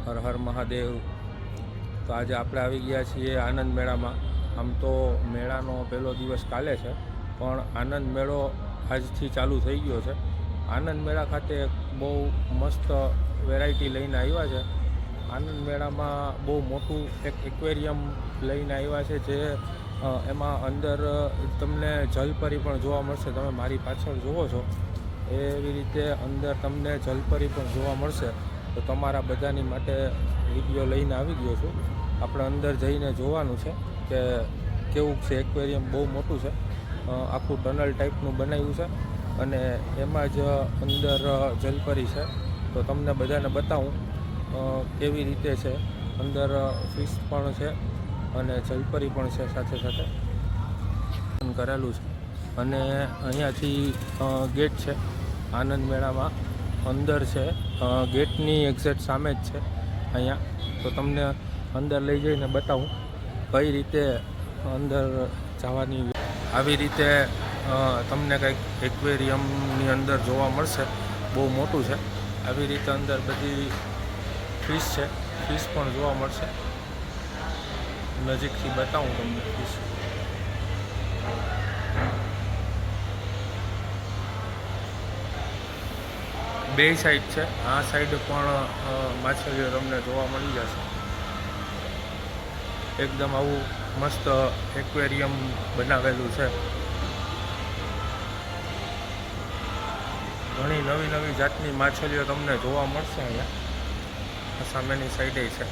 હર હર મહાદેવ। તો આજે આપણે આવી ગયા છીએ આનંદ મેળામાં। આમ તો મેળાનો પહેલો દિવસ કાલે છે, પણ આનંદ મેળો આજથી ચાલુ થઈ ગયો છે। આનંદ મેળા ખાતે બહુ મસ્ત વેરાયટી લઈને આવ્યા છે। આનંદ મેળામાં બહુ મોટું એક એક્વેરિયમ લઈને આવ્યા છે, જે એમાં અંદર તમને જલપરી પણ જોવા મળશે। તમે મારી પાછળ જુઓ છો એવી રીતે અંદર તમને જલપરી પણ જોવા મળશે। તો તમારા બધાની માટે વિડીયો લઈને આવી ગયો છું। આપણે અંદર જઈને જોવાનું છે કે કેવું છે એક્વેરિયમ। બહુ મોટું છે, આખું ટનલ ટાઈપનું બનાવ્યું છે અને એમાં જ અંદર જલપરી છે। તો તમને બધાને બતાવું કેવી રીતે છે। અંદર ફિશ પણ છે અને જલપરી પણ છે સાથે સાથે કરેલું છે। અને અહીંયાથી ગેટ છે આનંદ મેળામાં અંદર છે, ગેટની એક્ઝેક્ટ સામે જ છે અહીંયા। તો તમને અંદર લઈ જઈને બતાવું કઈ રીતે અંદર જવાની। આવી રીતે તમને કંઈક એક્વેરિયમની અંદર જોવા મળશે, બહુ મોટું છે। આવી રીતે અંદર બધી ફિશ છે, ફિશ પણ જોવા મળશે। નજીકથી બતાવું તમને ફિશ। બે સાઈડ છે, આ સાઈડ પણ માછલીઓ તમને જોવા મળી જશે। એકદમ આવું મસ્ત એક્વેરિયમ બનાવેલું છે। ઘણી નવી નવી જાતની માછલીઓ તમને જોવા મળશે અહીંયા। સામેની સાઈડે છે।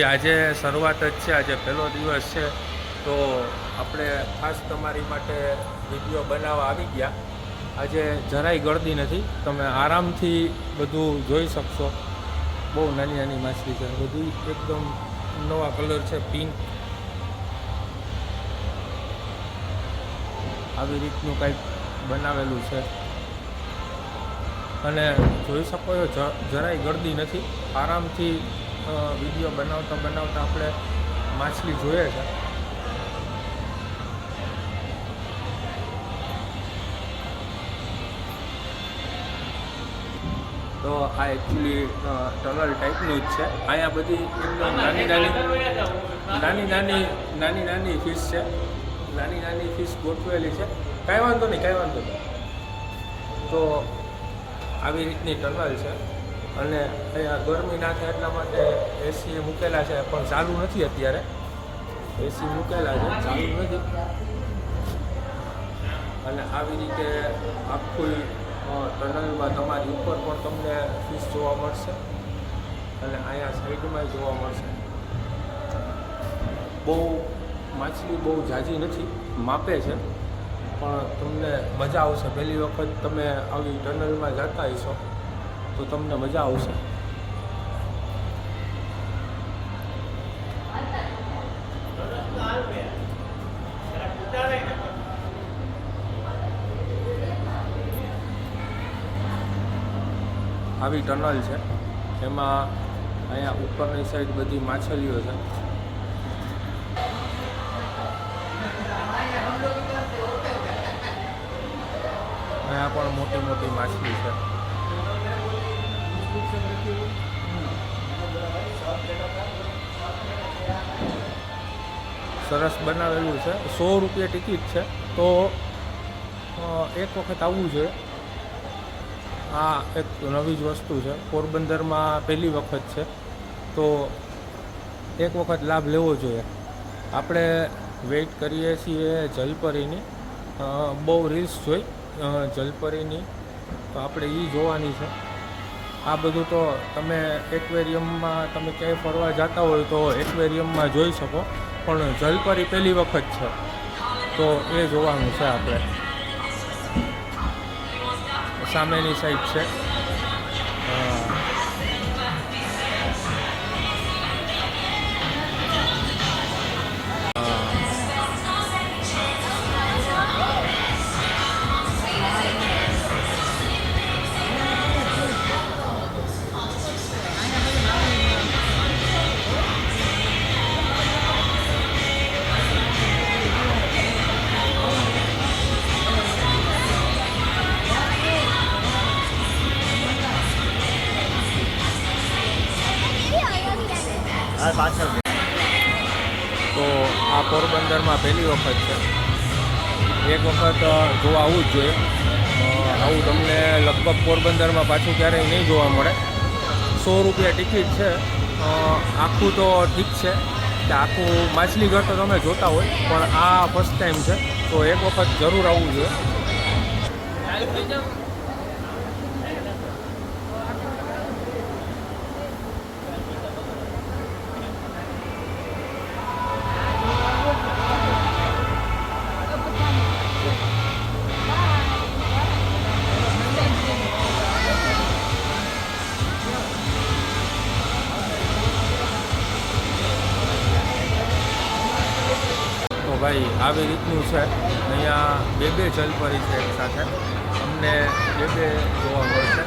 આજે શરૂઆત જ છે, આજે પહેલો દિવસ છે। તો આપણે ખાસ તમારી માટે વિડીયો બનાવવા આવી ગયા। આજે જરાય ગળદી નથી, તમે આરામથી બધું જોઈ શકશો। બહુ નાની નાની માછલી છે, બધી એકદમ નવા કલર છે, પિંક। આવી રીતનું કંઈક બનાવેલું છે અને જોઈ શકો છો જરાય ગળદી નથી। આરામથી વિડીયો બનાવતા બનાવતા આપણે માછલી જોઈએ છે। તો આ એકચ્યુઅલી ટનલ ટાઈપનું જ છે। અહીંયા બધી એકદમ નાની નાની ફિશ છે, નાની નાની ફિશ ગોઠવેલી છે। કાંઈ વાંધો નહીં। તો આવી રીતની ટનલ છે અને અહીંયા ગરમી ના થાય એટલા માટે એસી મૂકેલા છે, પણ ચાલુ નથી અત્યારે। એસી મૂકેલા છે, ચાલુ નથી। અને આવી રીતે આખું ટનલમાં તમારી ઉપર પણ તમને ફિશ જોવા મળશે અને અહીંયા સાઈડમાં જોવા મળશે। માછલી બહુ ઝાઝી નથી, માપે છે, પણ તમને મજા આવશે। પહેલી વખત તમે આવી ટનલમાં જતા હશો તો તમને મજા આવશે। આવી ટનલ છે, એમાં અહીંયા ઉપરની સાઈડ બધી માછલીઓ છે। અહીંયા પણ મોટી મોટી માછલી છે। સરસ બનાવેલું છે। 100 રૂપિયા ટિકિટ છે, તો એક વખત આવવું જોઈએ। આ એક નવી જ વસ્તુ છે, પોરબંદરમાં પહેલી વખત છે, તો એક વખત લાભ લેવો જોઈએ। આપણે વેઇટ કરીએ છીએ જલપરીની, બહુ રીલ્સ જોઈ જલપરીની, તો આપણે એ જોવાની છે। આ બધું તો તમે એક્વેરિયમમાં તમે ક્યાંય ફરવા જતા હોય તો એક્વેરિયમમાં જોઈ શકો, પણ જલપરી પહેલી વખત છે તો એ જોવાનું છે આપણે। સામેની સાઈડ છે, તો આ પોરબંદરમાં પહેલી વખત છે. એક વખત જોવા આવવું જ જોઈએ. આવું તમને લગભગ પોરબંદરમાં પાછું ક્યારેય નહીં જોવા મળે. 100 રૂપિયા ટિકિટ છે. આખું તો ઠીક છે કે આખું માછલીઘર તો તમે જોતા હોય, પણ આ ફર્સ્ટ ટાઈમ છે, તો એક વખત જરૂર આવવું જોઈએ. ભાઈ આવી રીતનું છે. અહીંયા બે જલપરી છે એક સાથે, અમને બે જોવા મળશે.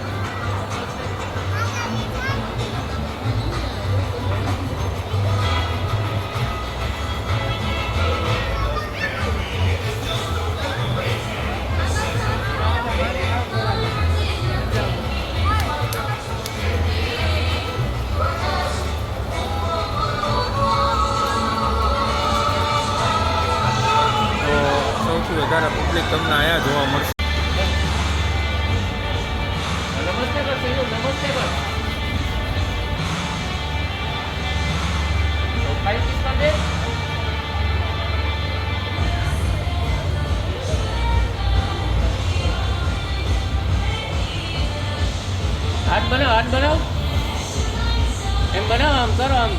વધારે પબ્લિક તમને અહીંયા જોવા મળશે. હાથ બનાવ એમ બનાવ, આમ કરો, આમ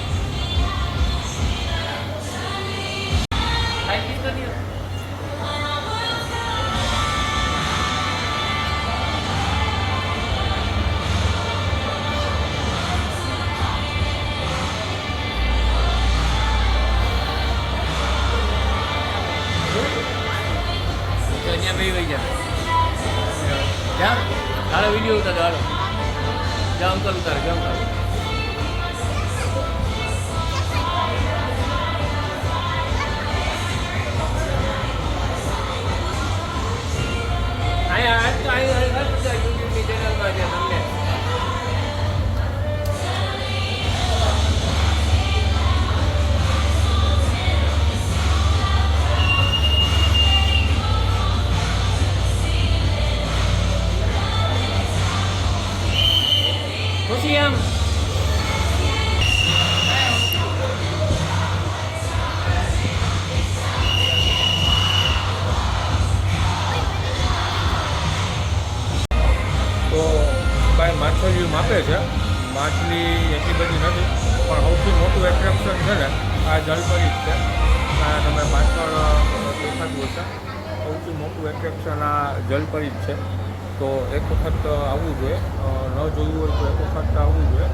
હાલો વિડીયો ઉતારો, હાલો જાઓ અંકલ ઉતારે, જાઓ ઉતારો. અહીંયા યુટ્યુબની ચેનલમાં છે તમને. ખુશી આમ તો ભાઈ માછલીઓ માપે છે. માછલી એટલી બધી નથી, પણ સૌથી મોટું એટ્રેક્શન છે ને આ જલપરી જ છે. તમે પાછળ દેખાતું હશે, સૌથી મોટું એટ્રેક્શન આ જલપરી જ છે. તો એક વખત આવવું જોઈએ. ન જોયું હોય તો એક વખત આવવું જોઈએ.